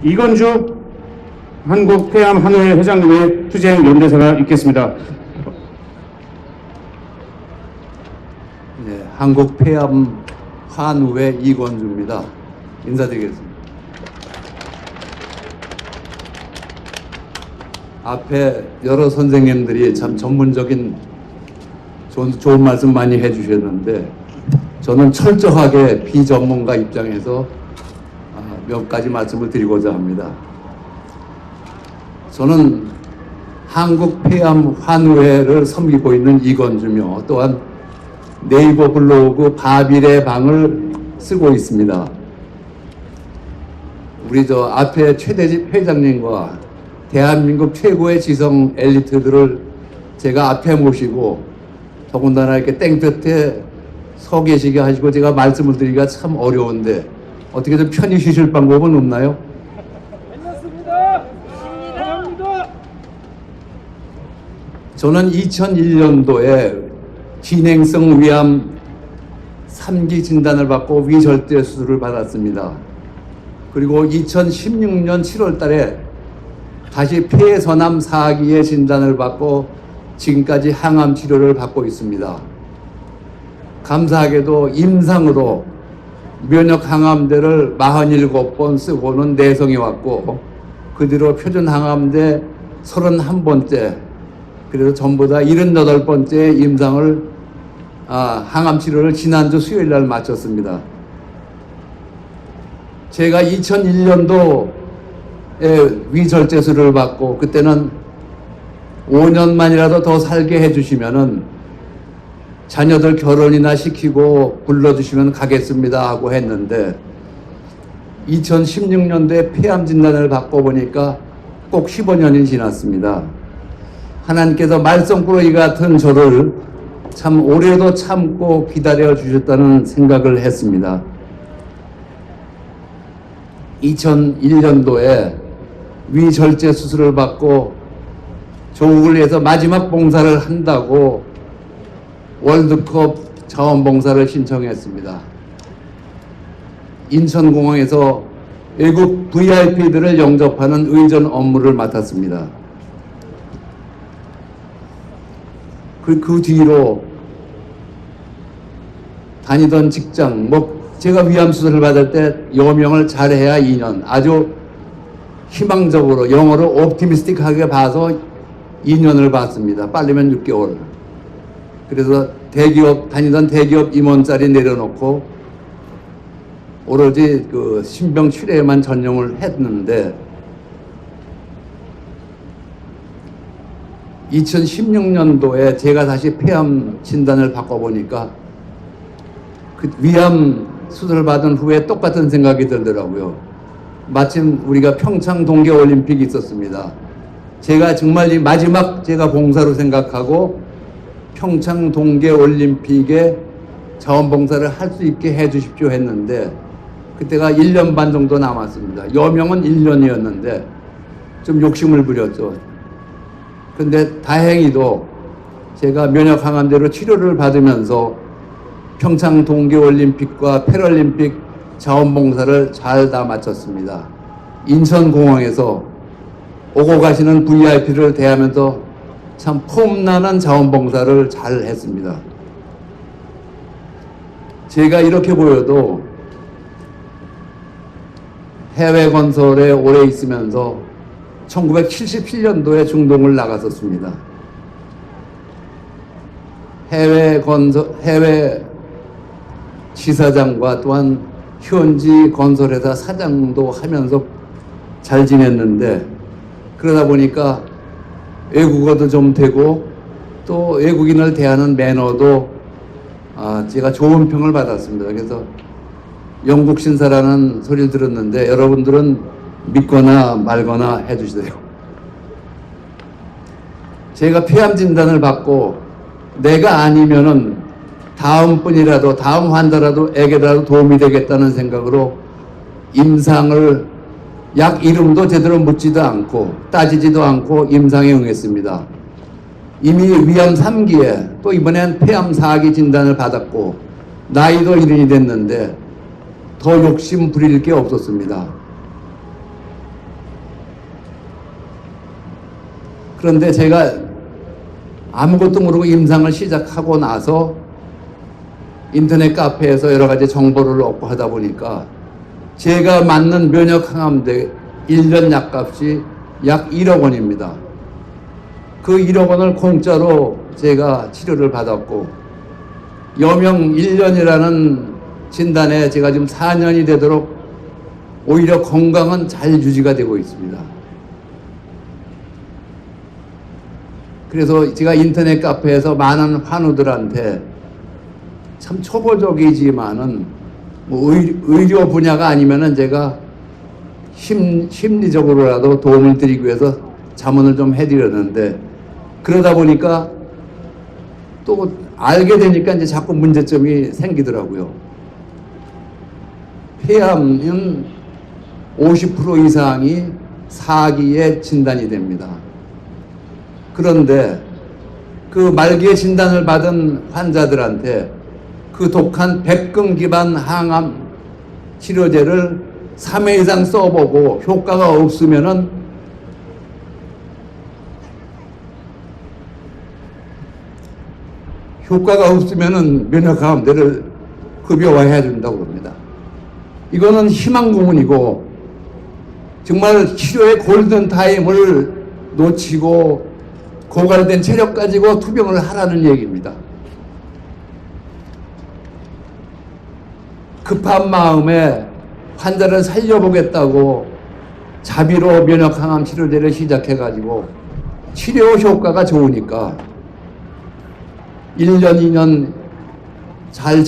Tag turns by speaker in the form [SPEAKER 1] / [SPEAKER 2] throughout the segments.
[SPEAKER 1] 이건주 한국폐암한의회 회장님의 투쟁 연대사가 있겠습니다.
[SPEAKER 2] 네, 한국폐암한의회 이건주입니다. 인사드리겠습니다. 앞에 여러 선생님들이 참 전문적인 좋은 말씀 많이 해주셨는데 저는 철저하게 비전문가 입장에서 몇 가지 말씀을 드리고자 합니다. 저는 한국폐암환의회를 섬기고 있는 이건주며 또한 네이버 블로그 바빌의 방을 쓰고 있습니다. 우리 저 앞에 최대집 회장님과 대한민국 최고의 지성 엘리트들을 제가 앞에 모시고 더군다나 이렇게 땡볕에 서 계시게 하시고 제가 말씀을 드리기가 참 어려운데 어떻게 좀 편히 쉬실 방법은 없나요?
[SPEAKER 3] 괜찮습니다. 감사합니다.
[SPEAKER 2] 저는 2001년도에 진행성 위암 3기 진단을 받고 위절제 수술을 받았습니다. 그리고 2016년 7월 달에 다시 폐선암 4기의 진단을 받고 지금까지 항암 치료를 받고 있습니다. 감사하게도 임상으로 면역 항암제를 47번 쓰고는 내성이 왔고 그 뒤로 표준 항암제 31번째 그래서 전부 다 78번째 임상을 항암 치료를 지난주 수요일 날 마쳤습니다. 제가 2001년도에 위절제술을 받고 그때는 5년만이라도 더 살게 해주시면은 자녀들 결혼이나 시키고 불러주시면 가겠습니다 하고 했는데 2016년도에 폐암 진단을 받고 보니까 꼭 15년이 지났습니다. 하나님께서 말썽꾸러기 같은 저를 참 오래도 참고 기다려 주셨다는 생각을 했습니다. 2001년도에 위절제 수술을 받고 조국을 위해서 마지막 봉사를 한다고 월드컵 자원봉사를 신청했습니다. 인천공항에서 외국 VIP들을 영접하는 의전 업무를 맡았습니다. 그 뒤로 다니던 직장, 제가 위암 수술을 받을 때 여명을 잘해야 2년, 아주 희망적으로 영어로 옵티미스틱하게 봐서 2년을 받습니다. 빠르면 6개월. 그래서 다니던 대기업 임원 자리 내려놓고 오로지 그 신병 치료에만 전념을 했는데 2016년도에 제가 다시 폐암 진단을 받고 보니까 그 위암 수술을 받은 후에 똑같은 생각이 들더라고요. 마침 우리가 평창 동계올림픽이 있었습니다. 제가 정말 이 마지막 제가 봉사로 생각하고 평창 동계올림픽에 자원봉사를 할 수 있게 해 주십시오 했는데 그때가 1년 반 정도 남았습니다. 여명은 1년이었는데 좀 욕심을 부렸죠. 근데 다행히도 제가 면역항암제로 치료를 받으면서 평창 동계올림픽과 패럴림픽 자원봉사를 잘 다 마쳤습니다. 인천공항에서 오고 가시는 VIP를 대하면서 참 폼나는 자원봉사를 잘 했습니다. 제가 이렇게 보여도 해외 건설에 오래 있으면서 1977년도에 중동을 나갔었습니다. 해외 지사장과 또한 현지 건설회사 사장도 하면서 잘 지냈는데 그러다 보니까 외국어도 좀 되고 또 외국인을 대하는 매너도 제가 좋은 평을 받았습니다. 그래서 영국 신사라는 소리를 들었는데 여러분들은 믿거나 말거나 해주시세요. 제가 폐암 진단을 받고 내가 아니면은 다음 분이라도 다음 환자라도 도움이 되겠다는 생각으로 임상을 약 이름도 제대로 묻지도 않고 따지지도 않고 임상에 응했습니다. 이미 위암 3기에 또 이번엔 폐암 4기 진단을 받았고 나이도 1인이 됐는데 더 욕심 부릴 게 없었습니다. 그런데 제가 아무것도 모르고 임상을 시작하고 나서 인터넷 카페에서 여러 가지 정보를 얻고 하다 보니까 제가 맞는 면역 항암제 1년 약값이 약 1억 원입니다. 그 1억 원을 공짜로 제가 치료를 받았고 여명 1년이라는 진단에 제가 지금 4년이 되도록 오히려 건강은 잘 유지가 되고 있습니다. 그래서 제가 인터넷 카페에서 많은 환우들한테 참 초보적이지만은 뭐 의료 분야가 아니면은 제가 심리적으로라도 도움을 드리기 위해서 자문을 좀 해드렸는데 그러다 보니까 또 알게 되니까 이제 자꾸 문제점이 생기더라고요. 폐암은 50% 이상이 4기에 진단이 됩니다. 그런데 그 말기에 진단을 받은 환자들한테 그 독한 백금 기반 항암 치료제를 3회 이상 써보고 효과가 없으면은 면역항암제를 급여화해야 된다고 합니다. 이거는 희망 고문이고 정말 치료의 골든 타임을 놓치고 고갈된 체력 가지고 투병을 하라는 얘기입니다. 급한 마음에 환자를 살려보겠다고 자비로 면역항암 치료제를 시작해가지고 치료 효과가 좋으니까 1년, 2년 잘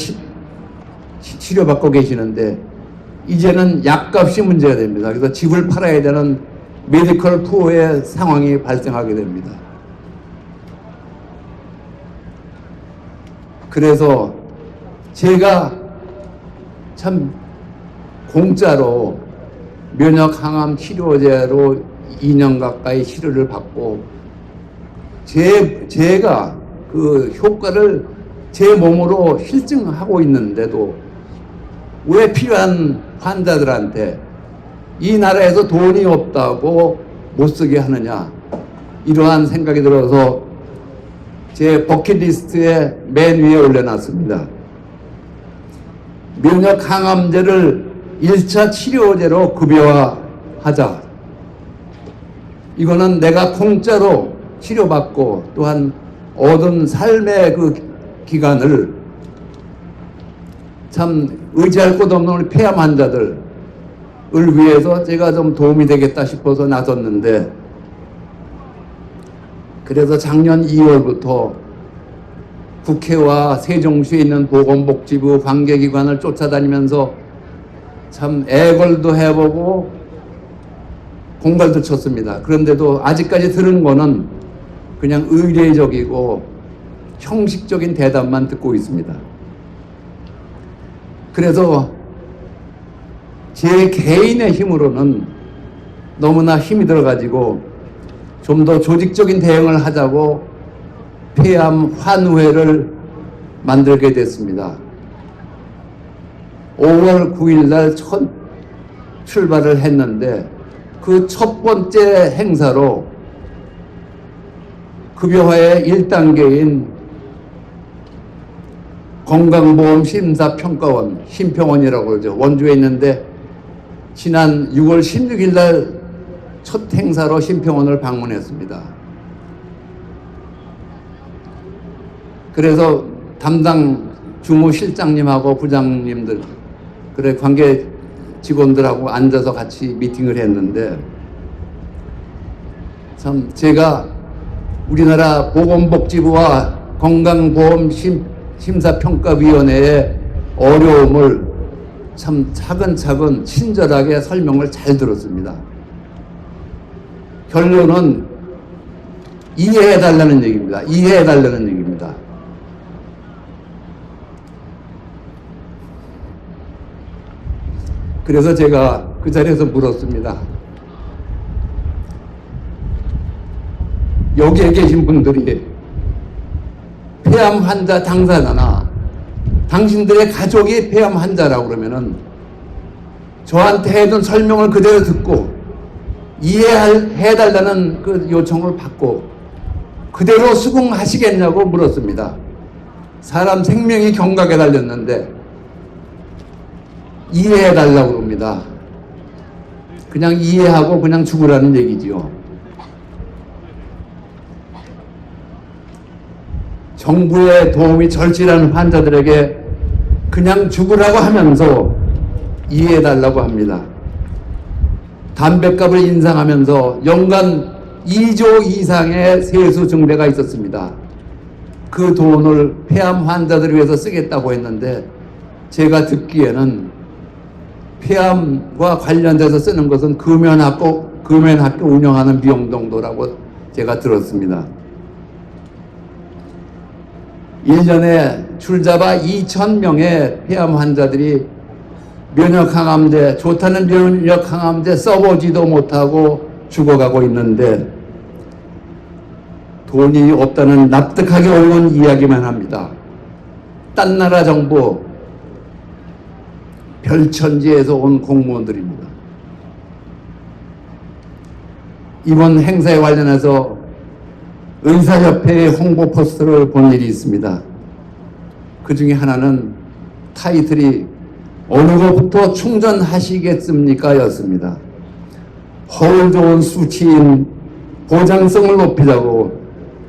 [SPEAKER 2] 치료받고 계시는데 이제는 약값이 문제가 됩니다. 그래서 집을 팔아야 되는 메디컬 푸어의 상황이 발생하게 됩니다. 그래서 제가 참 공짜로 면역항암 치료제로 2년 가까이 치료를 받고 제가 그 효과를 제 몸으로 실증하고 있는데도 왜 필요한 환자들한테 이 나라에서 돈이 없다고 못 쓰게 하느냐 이러한 생각이 들어서 제 버킷리스트에 맨 위에 올려놨습니다. 면역항암제를 1차 치료제로 급여화하자. 이거는 내가 공짜로 치료받고 또한 얻은 삶의 그 기간을 참 의지할 곳 없는 우리 폐암 환자들을 위해서 제가 좀 도움이 되겠다 싶어서 나섰는데 그래서 작년 2월부터 국회와 세종시에 있는 보건복지부 관계기관을 쫓아다니면서 참 애걸도 해보고 공갈도 쳤습니다. 그런데도 아직까지 들은 거는 그냥 의례적이고 형식적인 대답만 듣고 있습니다. 그래서 제 개인의 힘으로는 너무나 힘이 들어가지고 좀 더 조직적인 대응을 하자고 폐암 환우회를 만들게 됐습니다. 5월 9일 날 첫 출발을 했는데 그 첫 번째 행사로 급여화의 1단계인 건강보험심사평가원, 심평원이라고 그러죠. 원주에 있는데 지난 6월 16일 날 첫 행사로 심평원을 방문했습니다. 그래서 담당 주무실장님하고 부장님들, 그래 관계 직원들하고 앉아서 같이 미팅을 했는데 참 제가 우리나라 보건복지부와 건강보험심사평가위원회의 어려움을 참 차근차근 친절하게 설명을 잘 들었습니다. 결론은 이해해달라는 얘기입니다. 이해해달라는 얘기입니다. 그래서 제가 그 자리에서 물었습니다. 여기에 계신 분들이 폐암 환자 당사자나 당신들의 가족이 폐암 환자라고 그러면은 저한테 해준 설명을 그대로 듣고 이해해달라는 그 요청을 받고 그대로 수긍하시겠냐고 물었습니다. 사람 생명이 경각에 달렸는데 이해해달라고 그럽니다. 그냥 이해하고 그냥 죽으라는 얘기지요. 정부의 도움이 절실한 환자들에게 그냥 죽으라고 하면서 이해해달라고 합니다. 담뱃값을 인상하면서 연간 2조 이상의 세수 증대가 있었습니다. 그 돈을 폐암 환자들을 위해서 쓰겠다고 했는데 제가 듣기에는 폐암과 관련돼서 쓰는 것은 금연학교 운영하는 비용 정도라고 제가 들었습니다. 1년에 줄잡아 2,000명의 폐암 환자들이 면역항암제, 좋다는 면역항암제 써보지도 못하고 죽어가고 있는데 돈이 없다는 납득하기 어려운 이야기만 합니다. 딴 나라 정부 별천지에서 온 공무원들입니다. 이번 행사에 관련해서 의사협회의 홍보 포스터를 본 일이 있습니다. 그 중에 하나는 타이틀이 어느 것부터 충전하시겠습니까? 였습니다. 허울 좋은 수치인 보장성을 높이자고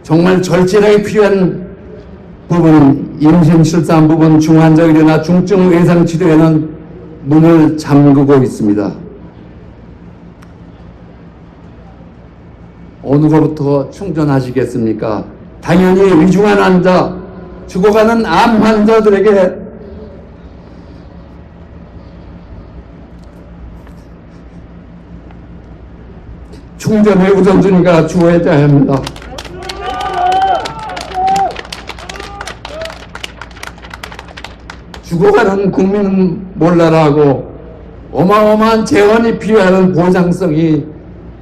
[SPEAKER 2] 정말 절실하게 필요한 부분, 임신, 출산 부분, 중환자 의료나 중증 외상 치료에는 문을 잠그고 있습니다. 어느 것부터 충전하시겠습니까? 당연히 위중한 환자, 죽어가는 암 환자들에게 충전의 우선순위가 주어져야 합니다. 죽어가는 국민은 몰라라 하고 어마어마한 재원이 필요한 보장성이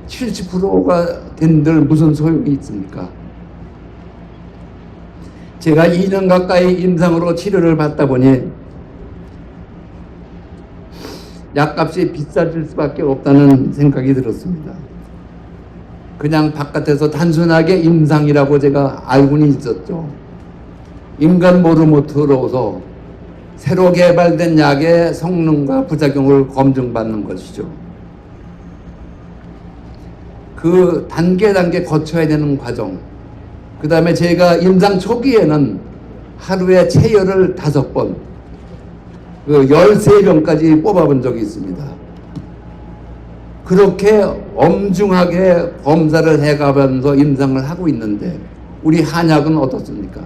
[SPEAKER 2] 70%가 된들 무슨 소용이 있습니까? 제가 2년 가까이 임상으로 치료를 받다 보니 약값이 비싸질 수밖에 없다는 생각이 들었습니다. 그냥 바깥에서 단순하게 임상이라고 제가 알고는 있었죠. 인간 모르모트로서 새로 개발된 약의 성능과 부작용을 검증받는 것이죠. 그 단계 거쳐야 되는 과정, 그 다음에 제가 임상 초기에는 하루에 체열을 5번, 13병까지 뽑아본 적이 있습니다. 그렇게 엄중하게 검사를 해가면서 임상을 하고 있는데 우리 한약은 어떻습니까?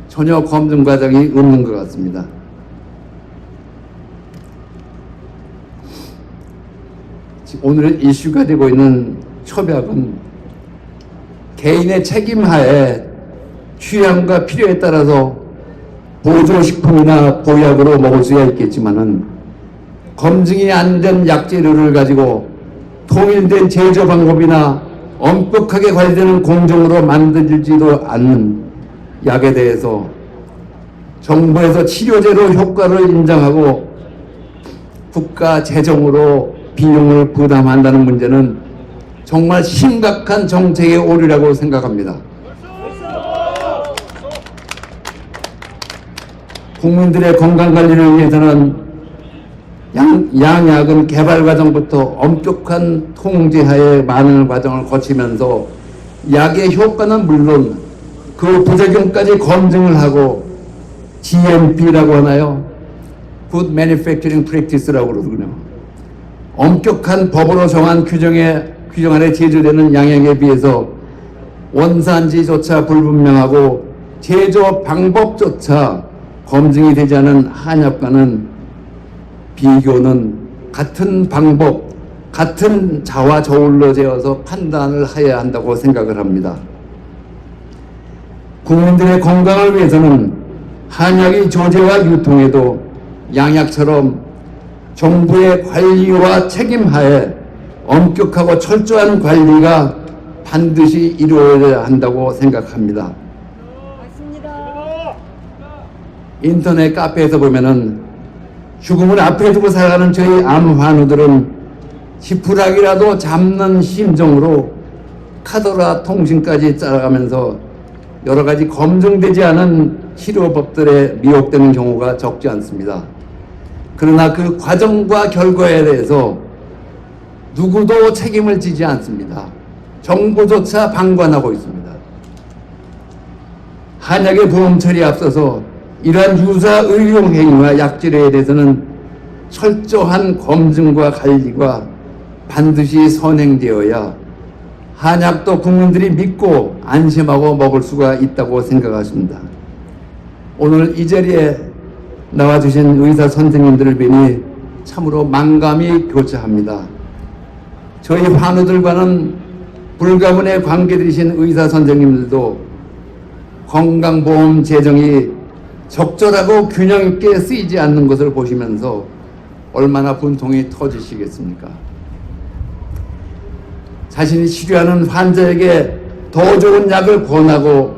[SPEAKER 2] 전혀 검증 과정이 없는 것 같습니다. 오늘 이슈가 되고 있는 초약은 개인의 책임하에 취향과 필요에 따라서 보조식품이나 보약으로 먹을 수야 있겠지만은 검증이 안 된 약재료를 가지고 통일된 제조 방법이나 엄격하게 관리되는 공정으로 만들지도 않는 약에 대해서 정부에서 치료제로 효과를 인정하고 국가 재정으로 비용을 부담한다는 문제는 정말 심각한 정책의 오류라고 생각합니다. 국민들의 건강관리를 위해서는 양약은 개발 과정부터 엄격한 통제하에 많은 과정을 거치면서 약의 효과는 물론 그 부작용까지 검증을 하고 GMP라고 하나요? Good Manufacturing Practice라고 그러거든요. 엄격한 법으로 정한 규정 아래 제조되는 양약에 비해서 원산지조차 불분명하고 제조 방법조차 검증이 되지 않은 한약과는 비교는 같은 방법, 같은 자와 저울로 재어서 판단을 해야 한다고 생각을 합니다. 국민들의 건강을 위해서는 한약의 조제와 유통에도 양약처럼 정부의 관리와 책임하에 엄격하고 철저한 관리가 반드시 이루어져야 한다고 생각합니다.
[SPEAKER 3] 맞습니다.
[SPEAKER 2] 인터넷 카페에서 보면은 죽음을 앞에 두고 살아가는 저희 암 환우들은 지푸라기라도 잡는 심정으로 카더라 통신까지 따라가면서 여러 가지 검증되지 않은 치료법들에 미혹되는 경우가 적지 않습니다. 그러나 그 과정과 결과에 대해서 누구도 책임을 지지 않습니다. 정부조차 방관하고 있습니다. 한약의 보험 처리에 앞서서 이러한 유사 의용 행위와 약질에 대해서는 철저한 검증과 관리가 반드시 선행되어야 한약도 국민들이 믿고 안심하고 먹을 수가 있다고 생각하십니다. 오늘 이 자리에 나와주신 의사 선생님들을 뵈니 참으로 만감이 교차합니다. 저희 환우들과는 불가분의 관계되신 의사 선생님들도 건강보험 재정이 적절하고 균형 있게 쓰이지 않는 것을 보시면서 얼마나 분통이 터지시겠습니까? 자신이 치료하는 환자에게 더 좋은 약을 권하고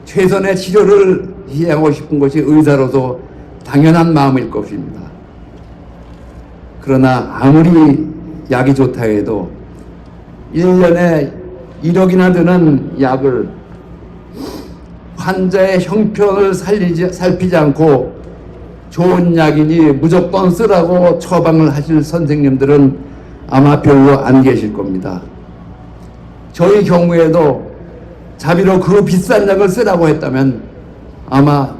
[SPEAKER 2] 최선의 치료를 희망하고 싶은 것이 의사로서 당연한 마음일 것입니다. 그러나 아무리 약이 좋다 해도 1년에 1억이나 드는 약을 환자의 형편을 살피지 않고 좋은 약이니 무조건 쓰라고 처방을 하실 선생님들은 아마 별로 안 계실 겁니다. 저희 경우에도 자비로 그 비싼 약을 쓰라고 했다면 아마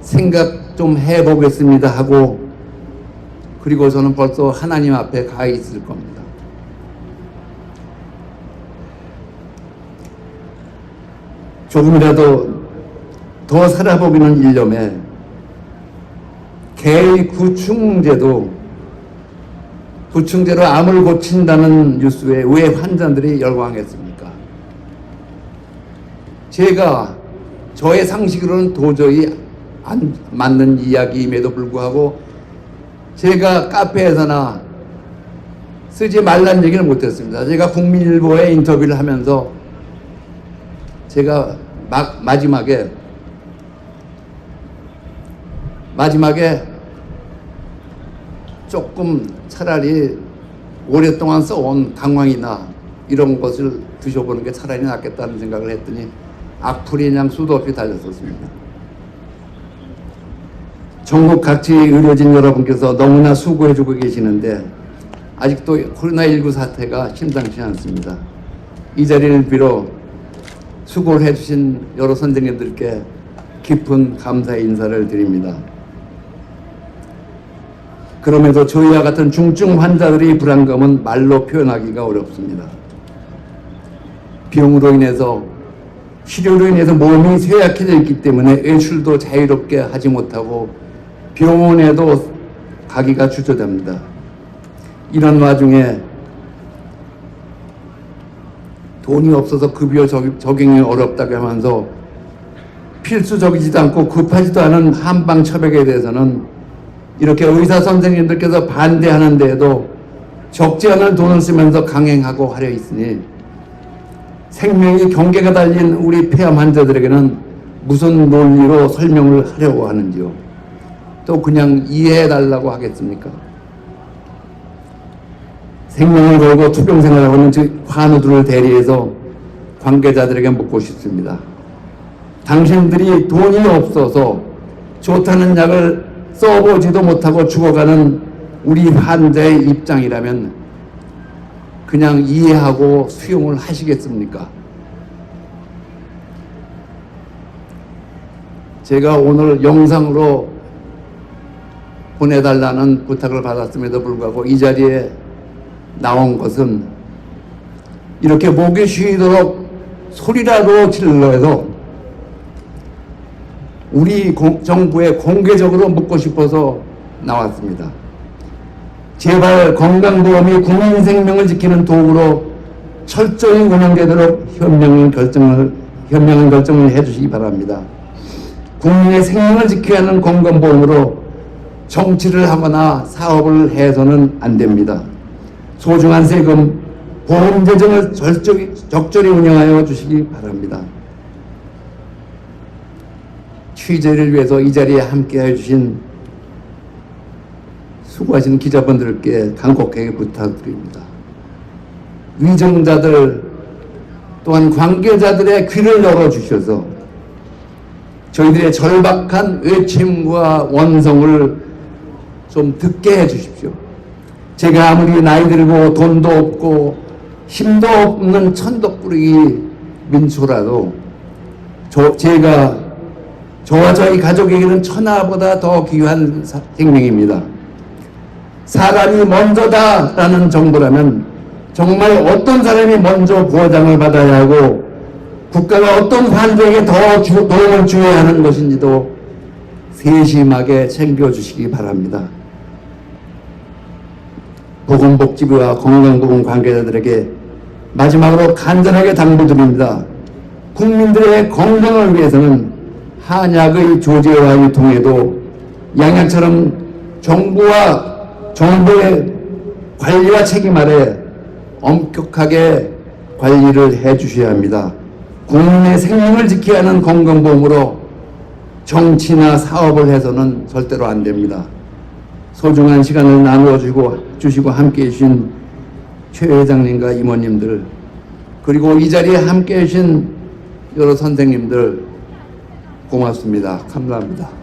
[SPEAKER 2] 생각 좀 해보겠습니다 하고 그리고서는 벌써 하나님 앞에 가 있을 겁니다. 조금이라도 더 살아보기는 일념에 개의 구충제로 암을 고친다는 뉴스에 왜 환자들이 열광했습니까? 제가 저의 상식으로는 도저히 안 맞는 이야기임에도 불구하고 제가 카페에서나 쓰지 말라는 얘기를 못했습니다. 제가 국민일보에 인터뷰를 하면서 제가 마지막에 조금 차라리 오랫동안 써온 강황이나 이런 것을 드셔보는 게 차라리 낫겠다는 생각을 했더니 악플이 그냥 수도 없이 달렸었습니다. 전국 각지 의료진 여러분께서 너무나 수고해주고 계시는데 아직도 코로나19 사태가 심상치 않습니다. 이 자리를 빌어 수고를 해주신 여러 선생님들께 깊은 감사의 인사를 드립니다. 그럼에도 저희와 같은 중증 환자들의 불안감은 말로 표현하기가 어렵습니다. 병으로 인해서 치료로 인해서 몸이 쇠약해져 있기 때문에 외출도 자유롭게 하지 못하고 병원에도 가기가 주저됩니다. 이런 와중에 돈이 없어서 급여 적용이 어렵다고 하면서 필수적이지도 않고 급하지도 않은 한방 처방에 대해서는 이렇게 의사 선생님들께서 반대하는 데에도 적지 않은 돈을 쓰면서 강행하고 하려 있으니 생명이 경계가 달린 우리 폐암 환자들에게는 무슨 논리로 설명을 하려고 하는지요. 또 그냥 이해해달라고 하겠습니까? 생명을 걸고 투병생활하고 있는 환우들을 대리해서 관계자들에게 묻고 싶습니다. 당신들이 돈이 없어서 좋다는 약을 써보지도 못하고 죽어가는 우리 환자의 입장이라면 그냥 이해하고 수용을 하시겠습니까? 제가 오늘 영상으로 보내달라는 부탁을 받았음에도 불구하고 이 자리에 나온 것은 이렇게 목이 쉬도록 소리라도 질러서 우리 정부에 공개적으로 묻고 싶어서 나왔습니다. 제발 건강보험이 국민 생명을 지키는 도구로 철저히 운영되도록 현명한 결정을 해주시기 바랍니다. 국민의 생명을 지켜야 하는 건강보험으로 정치를 하거나 사업을 해서는 안 됩니다. 소중한 세금, 보험 재정을 적절히 운영하여 주시기 바랍니다. 취재를 위해서 이 자리에 함께 해주신 수고하시는 기자분들께 간곡하게 부탁드립니다. 위정자들 또한 관계자들의 귀를 열어주셔서 저희들의 절박한 외침과 원성을 좀 듣게 해주십시오. 제가 아무리 나이 들고 돈도 없고 힘도 없는 천덕꾸러기 민초라도 제가 저와 저희 가족에게는 천하보다 더 귀한 생명입니다. 사람이 먼저다라는 정부라면 정말 어떤 사람이 먼저 보장을 받아야 하고 국가가 어떤 환자에게 더 도움을 주어야 하는 것인지도 세심하게 챙겨주시기 바랍니다. 보건복지부와 건강보건 관계자들에게 마지막으로 간절하게 당부드립니다. 국민들의 건강을 위해서는 한약의 조제와 유통에도 양약처럼 정부와 정부의 관리와 책임 아래 엄격하게 관리를 해 주셔야 합니다. 국민의 생명을 지켜야 하는 건강보험으로 정치나 사업을 해서는 절대로 안 됩니다. 소중한 시간을 나누어 주시고 함께해 주신 최 회장님과 임원님들, 그리고 이 자리에 함께해 주신 여러 선생님들 고맙습니다. 감사합니다.